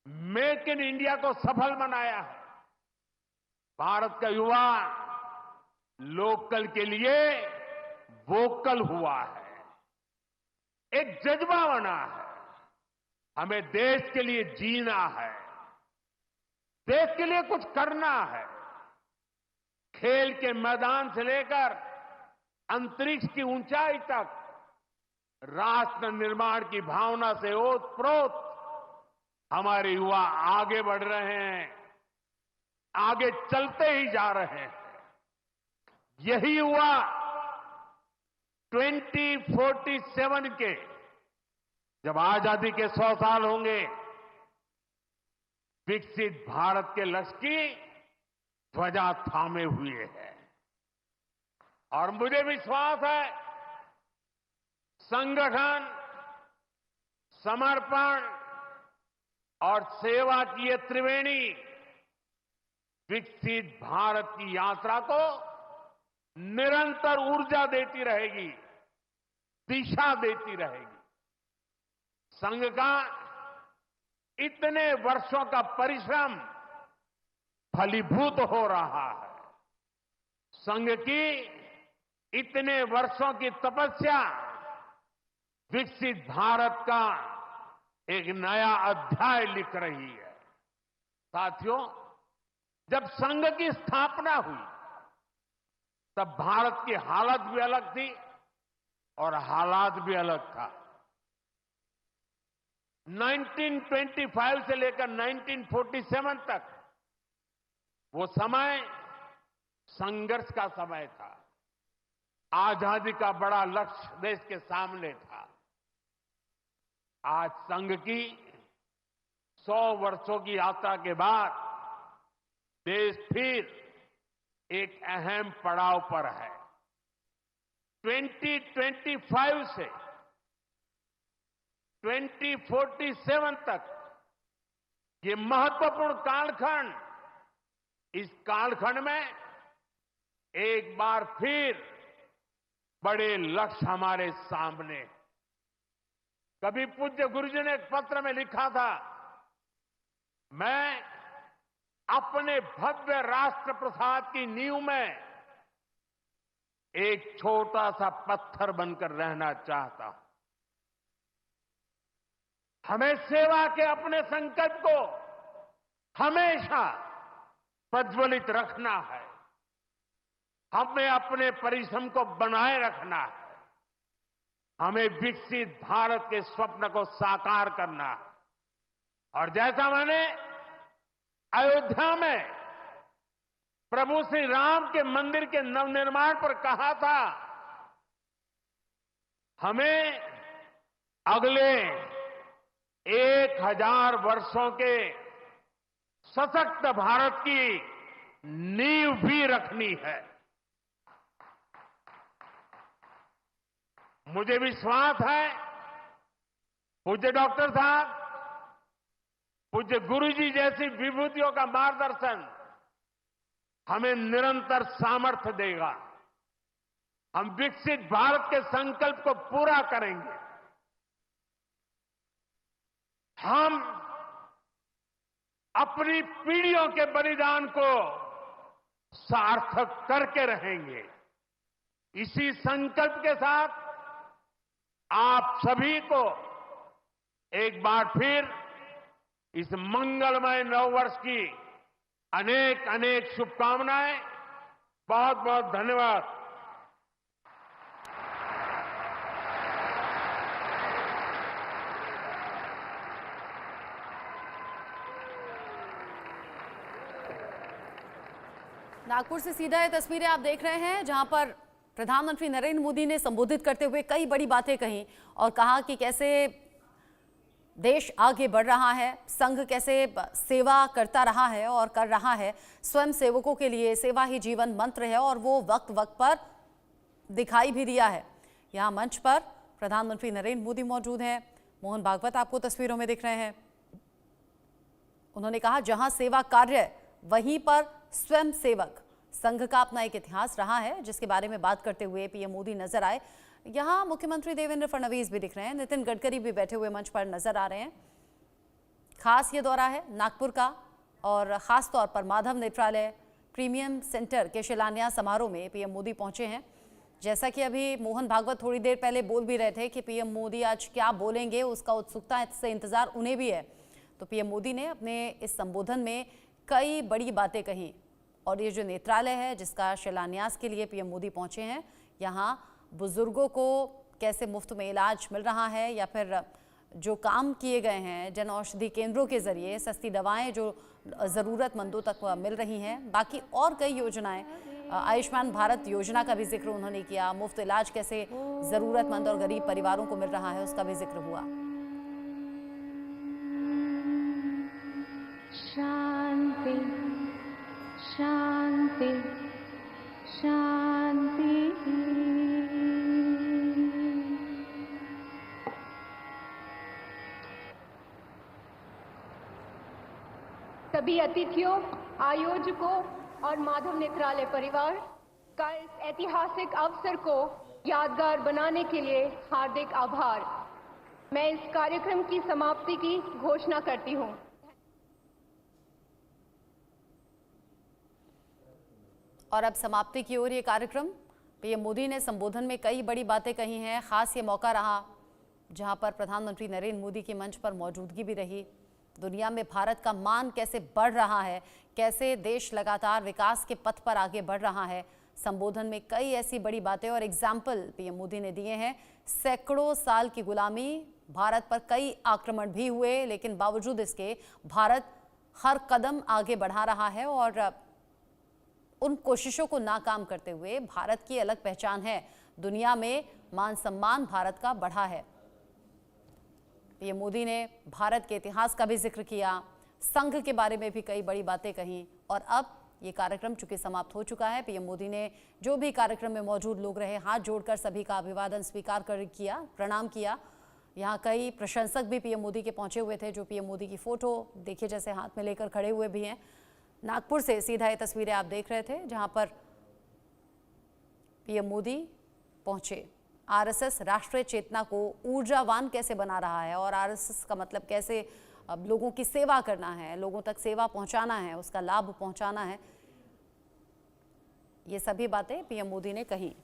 Make in India को सफल बनाया है। भारत का युवा लोकल के लिए वोकल हुआ है, एक जज्बा बना है। हमें देश के लिए जीना है, देश के लिए कुछ करना है। खेल के मैदान से लेकर अंतरिक्ष की ऊंचाई तक राष्ट्र निर्माण की भावना से ओतप्रोत हमारे युवा आगे बढ़ रहे हैं, आगे चलते ही जा रहे हैं। यही युवा 2047 के जब आजादी के 100 साल होंगे, विकसित भारत के लक्ष्य की ध्वजा थामे हुए है। और मुझे विश्वास है संगठन, समर्पण और सेवा की ये त्रिवेणी विकसित भारत की यात्रा को निरंतर ऊर्जा देती रहेगी, दिशा देती रहेगी। संघ का इतने वर्षों का परिश्रम फलीभूत हो रहा है। संघ की इतने वर्षों की तपस्या विकसित भारत का एक नया अध्याय लिख रही है। साथियों, जब संघ की स्थापना हुई तब भारत की हालत भी अलग थी और हालात भी अलग था। 1925 से लेकर 1947 तक वो समय संघर्ष का समय था। आजादी का बड़ा लक्ष्य देश के सामने था। आज संघ की 100 वर्षों की यात्रा के बाद देश फिर एक अहम पड़ाव पर है। 2025 से 2047 तक ये महत्वपूर्ण कालखंड, इस कालखंड में एक बार फिर बड़े लक्ष्य हमारे सामने। कभी पूज्य गुरुजी ने एक पत्र में लिखा था, मैं अपने भव्य राष्ट्र प्रसाद की नींव में एक छोटा सा पत्थर बनकर रहना चाहता हूं। हमें सेवा के अपने संकल्प को हमेशा प्रज्वलित रखना है। हमें अपने परिश्रम को बनाए रखना है। हमें विकसित भारत के स्वप्न को साकार करना है। और जैसा मैंने अयोध्या में प्रभु श्री राम के मंदिर के नवनिर्माण पर कहा था, हमें अगले 1000 वर्षों के सशक्त भारत की नींव भी रखनी है। मुझे विश्वास है पूज्य डॉक्टर साहब, पूज्य गुरुजी जैसी विभूतियों का मार्गदर्शन हमें निरंतर सामर्थ्य देगा। हम विकसित भारत के संकल्प को पूरा करेंगे। हम अपनी पीढ़ियों के बलिदान को सार्थक करके रहेंगे। इसी संकल्प के साथ आप सभी को एक बार फिर इस मंगलमय नववर्ष की अनेक अनेक शुभकामनाएं। बहुत बहुत धन्यवाद। नागपुर से सीधा ये तस्वीरें आप देख रहे हैं, जहां पर प्रधानमंत्री नरेंद्र मोदी ने संबोधित करते हुए कई बड़ी बातें कही और कहा कि कैसे देश आगे बढ़ रहा है, संघ कैसे सेवा करता रहा है और कर रहा है। स्वयं सेवकों के लिए सेवा ही जीवन मंत्र है और वो वक्त वक्त पर दिखाई भी दिया है। यहाँ मंच पर प्रधानमंत्री नरेंद्र मोदी मौजूद हैं। मोहन भागवत आपको तस्वीरों में दिख रहे हैं। उन्होंने कहा, जहां सेवा कार्य वहीं पर स्वयं सेवक। संघ का अपना एक इतिहास रहा है, जिसके बारे में बात करते हुए पीएम मोदी नजर आए। यहाँ मुख्यमंत्री देवेंद्र फडणवीस भी दिख रहे हैं, नितिन गडकरी भी बैठे हुए मंच पर नजर आ रहे हैं। खास ये दौरा है नागपुर का और ख़ास तौर पर माधव नेत्रालय प्रीमियम सेंटर के शिलान्यास समारोह में पीएम मोदी पहुंचे हैं। जैसा कि अभी मोहन भागवत थोड़ी देर पहले बोल भी रहे थे कि पीएम मोदी आज क्या बोलेंगे, उसका उत्सुकता से इंतजार उन्हें भी है। तो पीएम मोदी ने अपने इस संबोधन में कई बड़ी बातें कही और ये जो नेत्रालय है जिसका शिलान्यास के लिए पीएम मोदी पहुंचे हैं, यहाँ बुजुर्गों को कैसे मुफ्त में इलाज मिल रहा है या फिर जो काम किए गए हैं जन औषधि केंद्रों के जरिए सस्ती दवाएं जो ज़रूरतमंदों तक मिल रही हैं, बाकी और कई योजनाएं, आयुष्मान भारत योजना का भी जिक्र उन्होंने किया। मुफ्त इलाज कैसे ज़रूरतमंद और गरीब परिवारों को मिल रहा है उसका भी जिक्र हुआ। शांति शांति शांति। सभी अतिथियों, आयोजकों और माधव नेत्रालय परिवार का इस ऐतिहासिक अवसर को यादगार बनाने के लिए हार्दिक आभार। मैं इस कार्यक्रम की समाप्ति की घोषणा करती हूं। और अब समाप्ति की ओर ये कार्यक्रम। पीएम मोदी ने संबोधन में कई बड़ी बातें कही हैं। खास ये मौका रहा जहां पर प्रधानमंत्री नरेंद्र मोदी की मंच पर मौजूदगी भी रही। दुनिया में भारत का मान कैसे बढ़ रहा है, कैसे देश लगातार विकास के पथ पर आगे बढ़ रहा है। संबोधन में कई ऐसी बड़ी बातें और एग्जाम्पल पीएम मोदी ने दिए हैं। सैकड़ों साल की गुलामी, भारत पर कई आक्रमण भी हुए, लेकिन बावजूद इसके भारत हर कदम आगे बढ़ा रहा है और उन कोशिशों को नाकाम करते हुए भारत की अलग पहचान है। दुनिया में मान सम्मान भारत का बढ़ा है। पीएम मोदी ने भारत के इतिहास का भी जिक्र किया, संघ के बारे में भी कई बड़ी बातें कहीं। और अब ये कार्यक्रम चूंकि समाप्त हो चुका है, पीएम मोदी ने जो भी कार्यक्रम में मौजूद लोग रहे हाथ जोड़कर सभी का अभिवादन स्वीकार कर किया, प्रणाम किया। यहाँ कई प्रशंसक भी पीएम मोदी के पहुंचे हुए थे जो पीएम मोदी की फोटो देखिए जैसे हाथ में लेकर खड़े हुए भी हैं। नागपुर से सीधा ये तस्वीरें आप देख रहे थे जहां पर पीएम मोदी पहुंचे। आरएसएस राष्ट्रीय चेतना को ऊर्जावान कैसे बना रहा है और आरएसएस का मतलब कैसे अब लोगों की सेवा करना है, लोगों तक सेवा पहुंचाना है, उसका लाभ पहुंचाना है, ये सभी बातें पीएम मोदी ने कही।